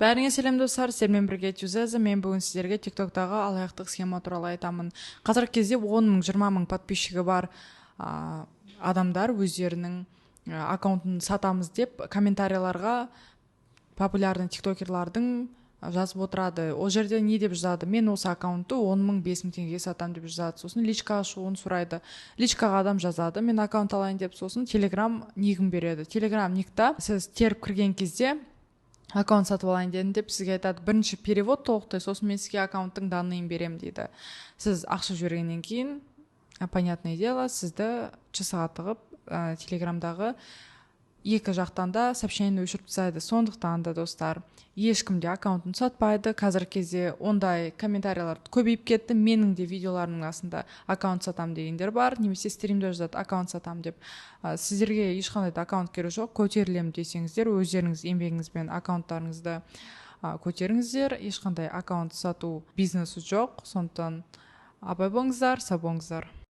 Бәріңе сәлем достар, сіздермен бірге Тюзеза. Мен бүгін сіздерге TikTok-тағы алаяқтық схема туралы айтамын. Қазіргі кезде 10 мың, 20 мың подписчигі бар адамдар өздерінің аккаунтын сатамыз деп комментарийларға популярный тиктокерлардың жазып отырады. Ол жерде не деп жазады? Мен осы аккаунтты 10 мың, 5 мың теңгеге сатам деп жазады. Сосын личка ашуын сұрайды. Личкаға адам жазады, мен аккаунт алайын деп, сосын Telegram никін береді. Telegram никта сіз теріп кірген кезде аккаунт сатып алайын дедім деп сізге айтады, бірінші перевод толықтай, сосын мен сізге аккаунттың данныйын берем дейді. Сіз ақша жібергеннен кейін, понятное дело, сізді часыға тығып Телеграмдағы екі жақтан да сообщение өшіріп тастайды. Сондықтан да достар, ешкімде аккаунтын сатпайды. Қазіргі кезде ондай комментарийлар көбейіп кетті. Менің де видеоларымның астында аккаунт сатам дегендер бар, немесе стримде жазады аккаунт сатам деп. Сіздерге ешқандай да аккаунт керек жоқ. Көтерілем десеңіздер, өздеріңіз еңбегіңізбен аккаунттарыңызды көтеріңіздер. Ешқандай аккаунт сату бизнесі жоқ. Сондықтан абай болыңыздар, сау болыңыздар.